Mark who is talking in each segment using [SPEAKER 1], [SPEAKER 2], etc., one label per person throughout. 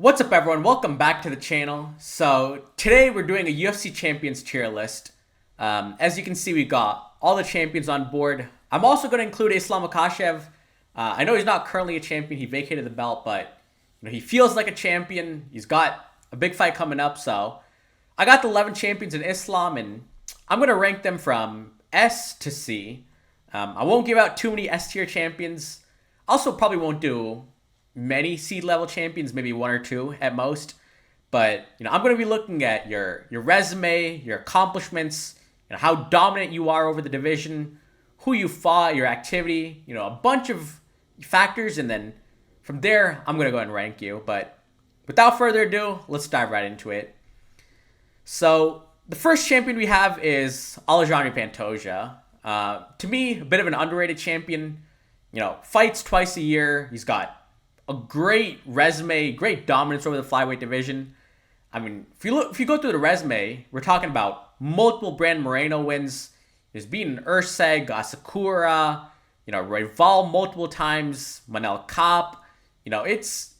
[SPEAKER 1] What's up, everyone? Welcome back to the channel. So today we're doing a UFC champions tier list. As you can see, we got all the champions on board. I'm also going to include Islam Makhachev. I know he's not currently a champion. He vacated the belt, but he feels like a champion. He's got a big fight coming up. So I got the 11 champions in Islam, and I'm going to rank them from S to C. I won't give out too many S tier champions. Also, probably won't do many seed level champions, maybe one or two at most. But I'm going to be looking at your resume, your accomplishments, how dominant you are over the division, who you fought, your activity, a bunch of factors, and then from there I'm going to go ahead and rank you. But without further ado, let's dive right into it. So the first champion we have is Alexandre Pantoja. To me, a bit of an underrated champion. Fights twice a year. He's got a great resume, great dominance over the flyweight division. I mean, if you go through the resume, we're talking about multiple Brand Moreno wins. He's beaten Urseg, Asakura, Royval multiple times, Manel Kape. It's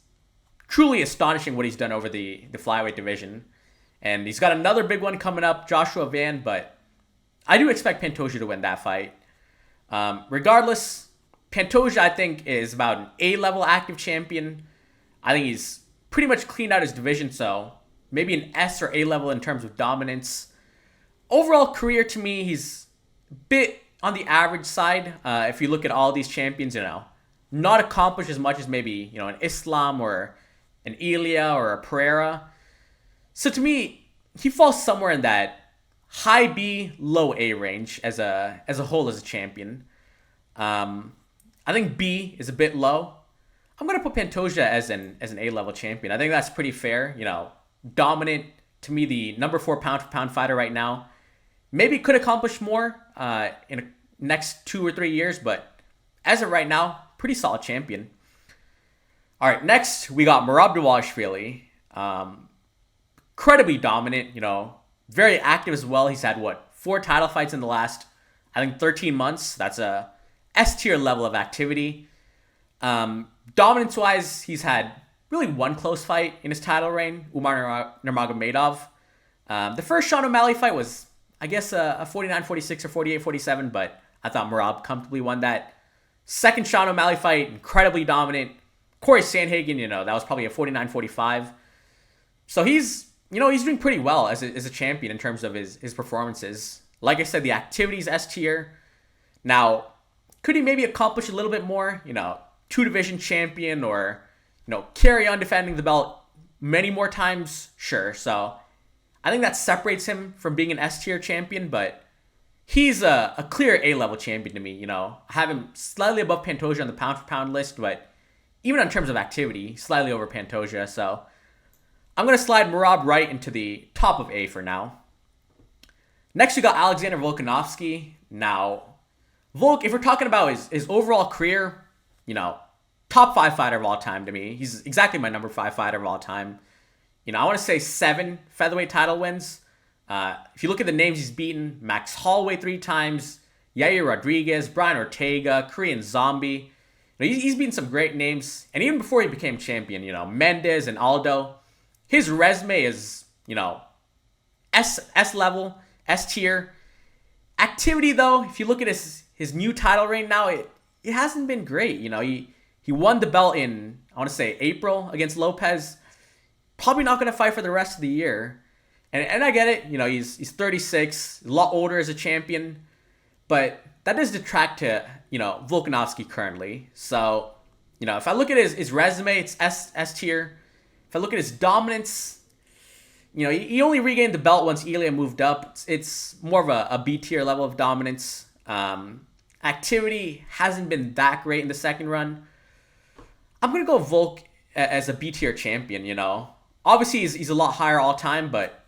[SPEAKER 1] truly astonishing what he's done over the flyweight division. And he's got another big one coming up, Joshua Van, but I do expect Pantoja to win that fight. Regardless, Pantoja, I think, is about an A-level active champion. I think he's pretty much cleaned out his division, so maybe an S or A-level in terms of dominance. Overall career, to me, he's a bit on the average side. If you look at all these champions, not accomplished as much as maybe, an Islam or an Ilia or a Pereira. So to me, he falls somewhere in that high B, low A range as a whole as a champion. I think B is a bit low. I'm going to put Pantoja as an A-level champion. I think that's pretty fair. Dominant, to me, the number 4 pound-for-pound fighter right now. Maybe could accomplish more in the next 2 or 3 years, but as of right now, pretty solid champion. All right, next we got Merab Dvalishvili. Incredibly dominant, very active as well. He's had, 4 title fights in the last, I think, 13 months. That's a S-tier level of activity. Dominance-wise, he's had really one close fight in his title reign, Umar Nurmagomedov. The first Sean O'Malley fight was, I guess, a 49-46 or 48-47, but I thought Merab comfortably won that. Second Sean O'Malley fight, incredibly dominant. Corey Sandhagen, that was probably a 49-45. So he's doing pretty well as a champion in terms of his performances. Like I said, the activity's S-tier. Now, could he maybe accomplish a little bit more? 2-division champion or, carry on defending the belt many more times? Sure. So I think that separates him from being an S-tier champion, but he's a clear A-level champion to me. I have him slightly above Pantoja on the pound-for-pound list, but even in terms of activity, slightly over Pantoja. So I'm going to slide Merab right into the top of A for now. Next, we got Alexander Volkanovski. Now, Volk, if we're talking about his overall career, top 5 fighter of all time to me. He's exactly my number 5 fighter of all time. I want to say 7 featherweight title wins. If you look at the names he's beaten, Max Holloway 3 times, Yair Rodriguez, Brian Ortega, Korean Zombie. He's beaten some great names. And even before he became champion, Mendez and Aldo. His resume is, S level, S tier. Activity, though, if you look at his new title reign now, it hasn't been great. He won the belt in, I want to say, April against Lopez. Probably not going to fight for the rest of the year. And I get it. He's 36, a lot older as a champion. But that does detract to, Volkanovski currently. So, if I look at his resume, it's S tier. If I look at his dominance, he only regained the belt once Ilia moved up. It's more of a B tier level of dominance. Activity hasn't been that great in the second run. I'm going to go Volk as a B tier champion, Obviously, he's a lot higher all time, but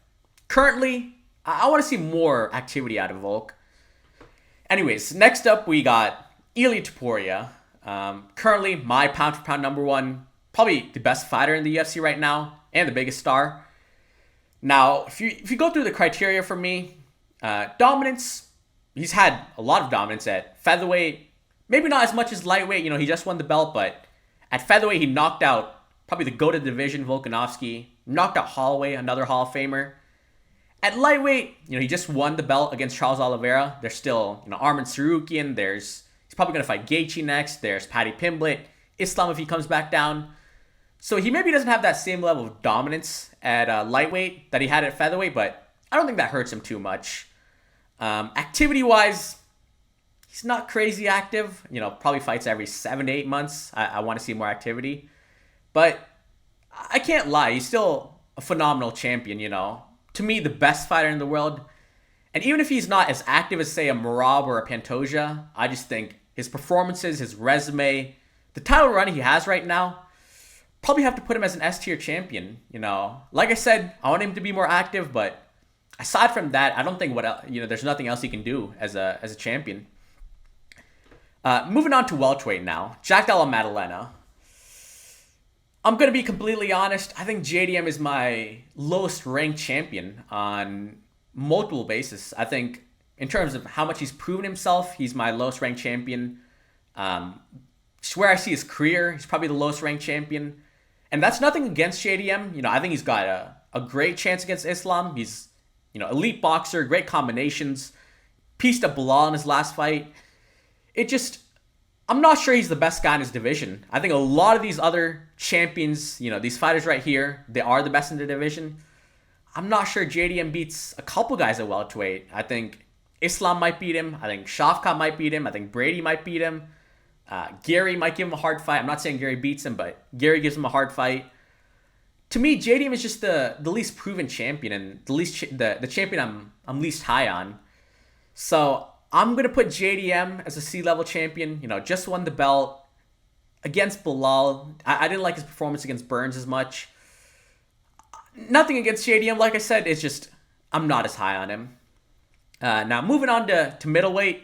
[SPEAKER 1] currently, I want to see more activity out of Volk. Anyways, next up, we got Ilia Topuria. Currently, my pound-for-pound number 1, probably the best fighter in the UFC right now, and the biggest star. Now, if you go through the criteria for me, dominance, he's had a lot of dominance at featherweight. Maybe not as much as lightweight. He just won the belt, but at featherweight, he knocked out probably the GOAT of the division, Volkanovski. Knocked out Holloway, another Hall of Famer. At lightweight, he just won the belt against Charles Oliveira. There's still, Arman Tsarukyan. He's probably going to fight Gaethje next. There's Paddy Pimblett. Islam if he comes back down. So he maybe doesn't have that same level of dominance at lightweight that he had at featherweight, but I don't think that hurts him too much. Activity-wise, he's not crazy active. Probably fights every 7 to 8 months. I want to see more activity. But I can't lie. He's still a phenomenal champion, To me, the best fighter in the world. And even if he's not as active as, say, a Merab or a Pantoja, I just think his performances, his resume, the title run he has right now, probably have to put him as an S-tier champion, Like I said, I want him to be more active, but aside from that, I don't think there's nothing else he can do as a champion. Moving on to welterweight now, Jack Della Maddalena. I'm going to be completely honest. I think JDM is my lowest ranked champion on multiple bases. I think in terms of how much he's proven himself, he's my lowest ranked champion. Just where I see his career, he's probably the lowest ranked champion. And that's nothing against JDM. I think he's got a great chance against Islam. He's, elite boxer, great combinations. Pieced up Bilal in his last fight. I'm not sure he's the best guy in his division. I think a lot of these other champions, these fighters right here, they are the best in the division. I'm not sure JDM beats a couple guys at welterweight. I think Islam might beat him. I think Shavkat might beat him. I think Brady might beat him. Gary might give him a hard fight. I'm not saying Gary beats him, but Gary gives him a hard fight. To me, JDM is just the least proven champion and the champion I'm least high on. So I'm going to put JDM as a C-level champion. Just won the belt against Bilal. I didn't like his performance against Burns as much. Nothing against JDM. Like I said, it's just I'm not as high on him. Now, moving on to middleweight,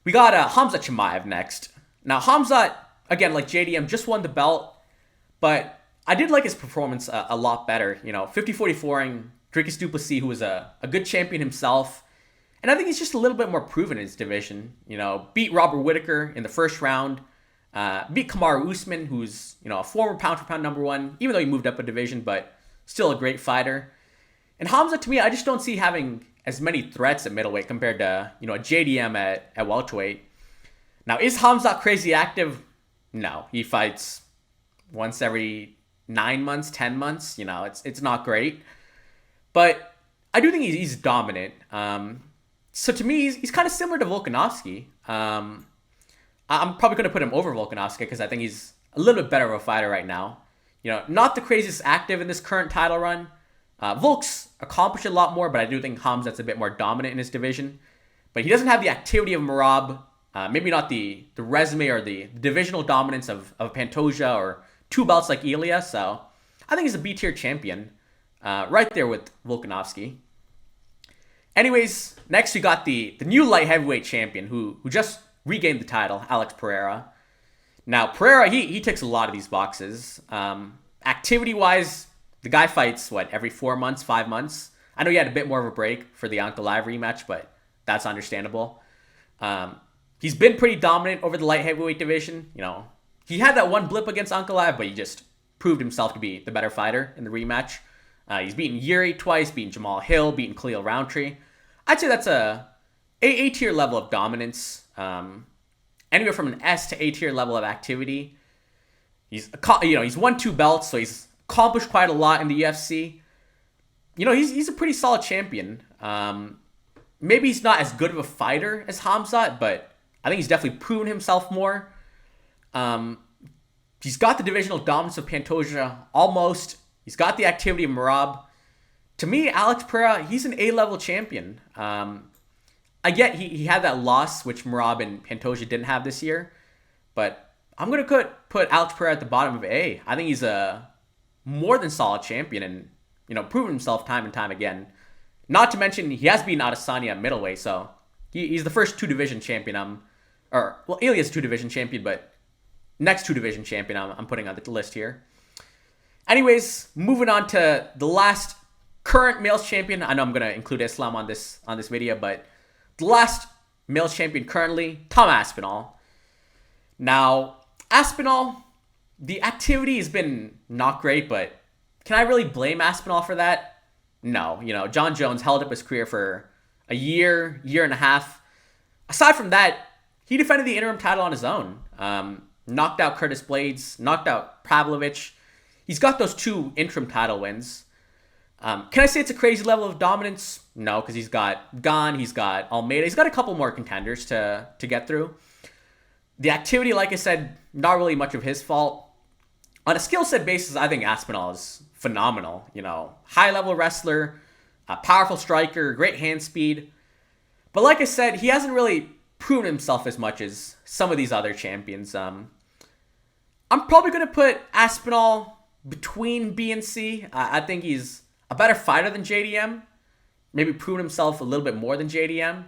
[SPEAKER 1] we got Khamzat Chimaev next. Now, Khamzat, again, like JDM, just won the belt, but I did like his performance a lot better. 50-44ing Dricus du Plessis, who was a good champion himself. And I think he's just a little bit more proven in his division. Beat Robert Whittaker in the first round. Beat Kamaru Usman, who's, a former pound-for-pound number one, even though he moved up a division, but still a great fighter. And Khamzat, to me, I just don't see having as many threats at middleweight compared to, a JDM at welterweight. Now, is Khamzat crazy active? No. He fights once every 9 months, 10 months. It's not great. But I do think he's dominant. So to me, he's kind of similar to Volkanovski. I'm probably going to put him over Volkanovski because I think he's a little bit better of a fighter right now. Not the craziest active in this current title run. Volk's accomplished a lot more, but I do think Khamzat's a bit more dominant in his division. But he doesn't have the activity of Merab. Maybe not the resume or the divisional dominance of Pantoja or two belts like Ilya. So I think he's a B-tier champion. Right there with Volkanovski. Anyways, next we got the new light heavyweight champion who just regained the title, Alex Pereira. Now, Pereira, he ticks a lot of these boxes. Activity-wise, the guy fights, every 4 months, 5 months? I know he had a bit more of a break for the Ankalaev rematch, but that's understandable. He's been pretty dominant over the light heavyweight division. He had that one blip against Ankalaev, but he just proved himself to be the better fighter in the rematch. He's beaten Yuri twice, beaten Jamal Hill, beaten Khalil Roundtree. I'd say that's a A-tier level of dominance. Anywhere from an S to A-tier level of activity. He's won 2 belts, so he's accomplished quite a lot in the UFC. He's a pretty solid champion. Maybe he's not as good of a fighter as Khamzat, but I think he's definitely proven himself more. He's got the divisional dominance of Pantoja almost. He's got the activity of Merab. To me, Alex Pereira, he's an A-level champion. I get he had that loss, which Merab and Pantoja didn't have this year. But I'm going to put Alex Pereira at the bottom of A. I think he's a more than solid champion and, proven himself time and time again. Not to mention, he has beaten Adesanya at middleweight, so he's the first 2-division champion. Ilya's 2-division champion, but next 2-division champion I'm putting on the list here. Anyways, moving on to the last current males champion. I know I'm going to include Islam on this video, but the last males champion currently, Tom Aspinall. Now, Aspinall, The activity has been not great, but can I really blame Aspinall for that? No. John Jones held up his career for a year and a half. Aside from that, he defended the interim title on his own. Knocked out Curtis Blades, knocked out Pavlovich. He's got those 2 interim title wins. Can I say it's a crazy level of dominance? No, because he's got Gane, he's got Almeida, he's got a couple more contenders to get through. The activity, like I said, not really much of his fault. On a skill set basis, I think Aspinall is phenomenal. High level wrestler, a powerful striker, great hand speed. But like I said, he hasn't really proven himself as much as some of these other champions. I'm probably going to put Aspinall between B and C. I think he's a better fighter than JDM. Maybe proven himself a little bit more than JDM.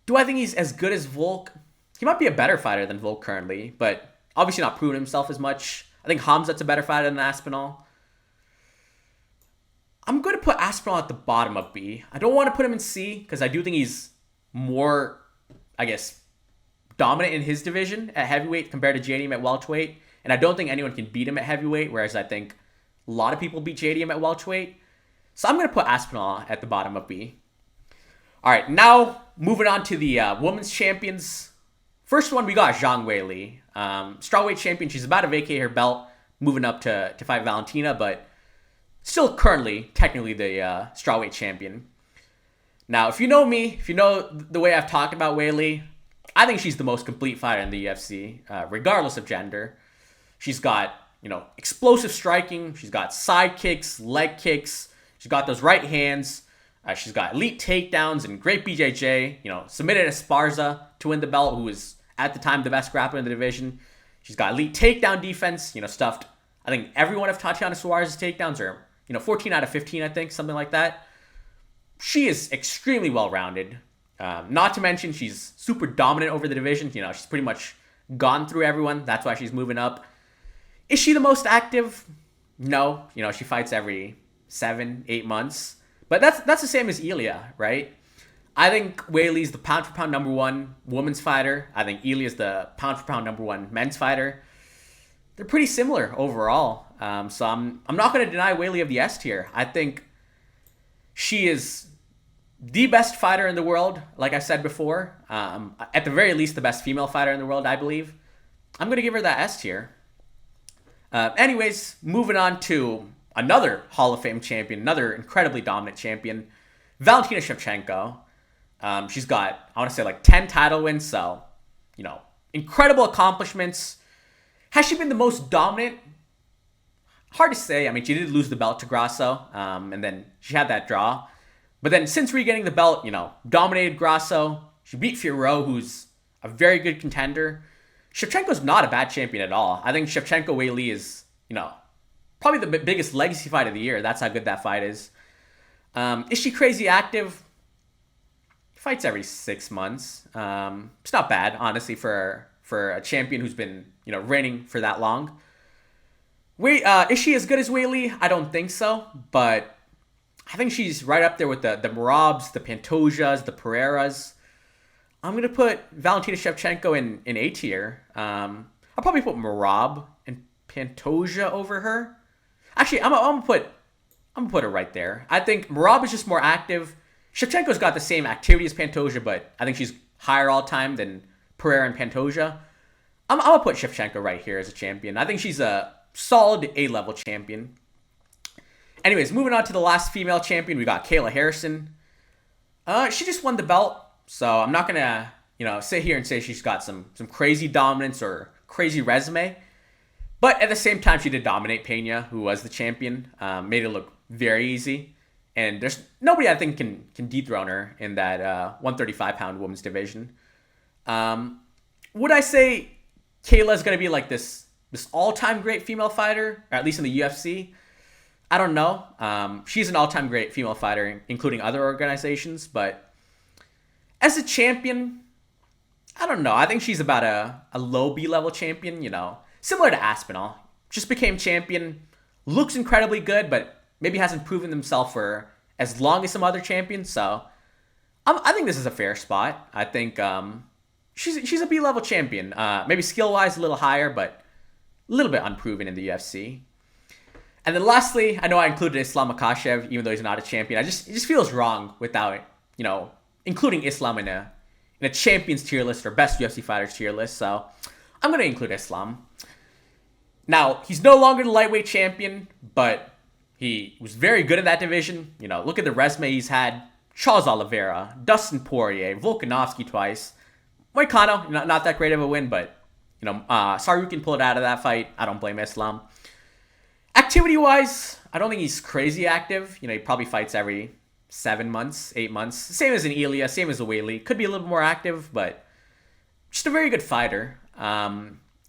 [SPEAKER 1] Do I think he's as good as Volk? He might be a better fighter than Volk currently, but obviously not proven himself as much. I think Hamzat's a better fighter than Aspinall. I'm going to put Aspinall at the bottom of B. I don't want to put him in C because I do think he's more, I guess, dominant in his division at heavyweight compared to JDM at welterweight. And I don't think anyone can beat him at heavyweight, whereas I think a lot of people beat JDM at welterweight. So I'm going to put Aspinall at the bottom of B. All right, now moving on to the women's champions. First one, we got Zhang Weili. Strawweight champion. She's about to vacate her belt, moving up to fight Valentina, but still currently, technically, the strawweight champion. Now, if you know me, if you know the way I've talked about Weili, I think she's the most complete fighter in the UFC, regardless of gender. She's got, explosive striking. She's got side kicks, leg kicks. She's got those right hands. She's got elite takedowns and great BJJ. Submitted Esparza to win the belt, who was at the time the best grappler in the division. She's got elite takedown defense. Stuffed. I think every one of Tatiana Suarez's takedowns are 14 out of 15. I think something like that. She is extremely well rounded. Not to mention she's super dominant over the division. She's pretty much gone through everyone. That's why she's moving up. Is she the most active? No. She fights every 7-8 months. But that's the same as Ilya, right? I think Weili's the pound-for-pound number 1 women's fighter. I think Ilya's the pound-for-pound number 1 men's fighter. They're pretty similar overall. So I'm not going to deny Weili of the S tier. I think she is the best fighter in the world, like I said before. At the very least, the best female fighter in the world, I believe. I'm going to give her that S tier. Anyways, moving on to another Hall of Fame champion, another incredibly dominant champion, Valentina Shevchenko. She's got, I want to say, 10 title wins, so, incredible accomplishments. Has she been the most dominant? Hard to say. I mean, she did lose the belt to Grasso, and then she had that draw. But then since regaining the belt, dominated Grasso. She beat Fiorot, who's a very good contender. Shevchenko's not a bad champion at all. I think Shevchenko-Weili is, probably the biggest legacy fight of the year. That's how good that fight is. Is she crazy active? Fights every 6 months. It's not bad, honestly, for a champion who's been, reigning for that long. Is she as good as Weili? I don't think so, but I think she's right up there with the Merabs, the Pantosias, the Pereiras. I'm going to put Valentina Shevchenko in A tier. I'll probably put Merab and Pantoja over her. Actually, I'm gonna put her right there. I think Merab is just more active. Shevchenko's got the same activity as Pantoja, but I think she's higher all time than Pereira and Pantoja. I'm gonna put Shevchenko right here as a champion. I think she's a solid A-level champion. Anyways, moving on to the last female champion, we got Kayla Harrison. She just won the belt. So I'm not going to, sit here and say she's got some crazy dominance or crazy resume. But at the same time, she did dominate Pena, who was the champion. Made it look very easy. And there's nobody I think can dethrone her in that 135-pound women's division. Would I say Kayla's going to be like this all-time great female fighter, or at least in the UFC? I don't know. She's an all-time great female fighter, including other organizations, but as a champion, I don't know. I think she's about a low B-level champion, similar to Aspinall. Just became champion, looks incredibly good, but maybe hasn't proven himself for as long as some other champions. So I think this is a fair spot. I think she's a B-level champion. Maybe skill-wise a little higher, but little bit unproven in the UFC. And then lastly, I know I included Islam Makhachev, even though he's not a champion. It just feels wrong without, including Islam in a champions tier list or best UFC fighters tier list. So I'm going to include Islam. Now, he's no longer the lightweight champion, but he was very good in that division. Look at the resume he's had. Charles Oliveira, Dustin Poirier, Volkanovski twice. Moicano, not that great of a win, but, Sarukin pulled out of that fight. I don't blame Islam. Activity-wise, I don't think he's crazy active. He probably fights every 7 months, 8 months. Same as an Ilya, same as a Weili. Could be a little more active, but just a very good fighter.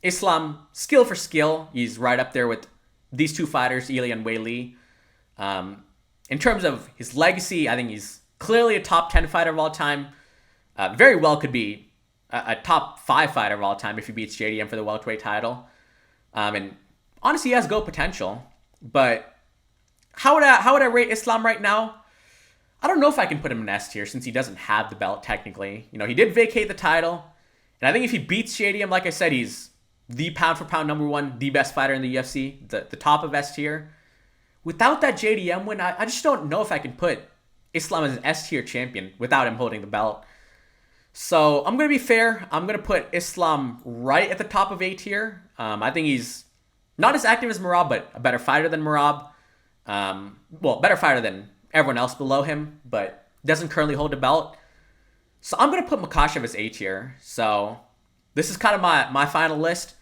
[SPEAKER 1] Islam, skill for skill, he's right up there with these two fighters, Ilya and Weili. In terms of his legacy, I think he's clearly a top 10 fighter of all time. Very well could be a top 5 fighter of all time if he beats JDM for the welterweight title. And honestly, he has GOAT potential. But how would I rate Islam right now? I don't know if I can put him in S tier since he doesn't have the belt technically. He did vacate the title. And I think if he beats JDM, like I said, he's the pound for pound number 1, the best fighter in the UFC, the top of S tier. Without that JDM win, I just don't know if I can put Islam as an S tier champion without him holding the belt. So I'm going to be fair. I'm going to put Islam right at the top of A tier. I think he's not as active as Merab, but a better fighter than Merab. Better fighter than everyone else below him, but doesn't currently hold the belt. So I'm going to put Makhachev as A tier. So this is kind of my final list.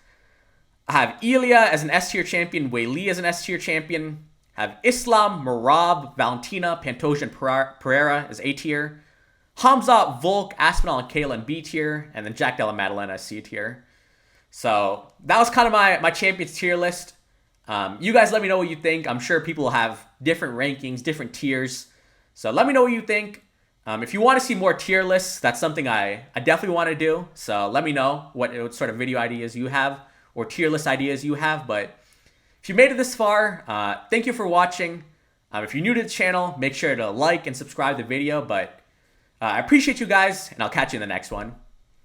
[SPEAKER 1] I have Ilya as an S tier champion, Weili as an S tier champion. I have Islam, Merab, Valentina, Pantoja, and Pereira as A tier. Hamza, Volk, Aspinall, and Kayla in B tier. And then Jack Della Maddalena as C tier. So that was kind of my champions tier list. You guys let me know what you think. I'm sure people have different rankings, different tiers. So let me know what you think. If you want to see more tier lists, that's something I definitely want to do. So let me know what sort of video ideas you have or tier list ideas you have. But if you made it this far, thank you for watching. If you're new to the channel, make sure to like and subscribe the video. But I appreciate you guys, and I'll catch you in the next one.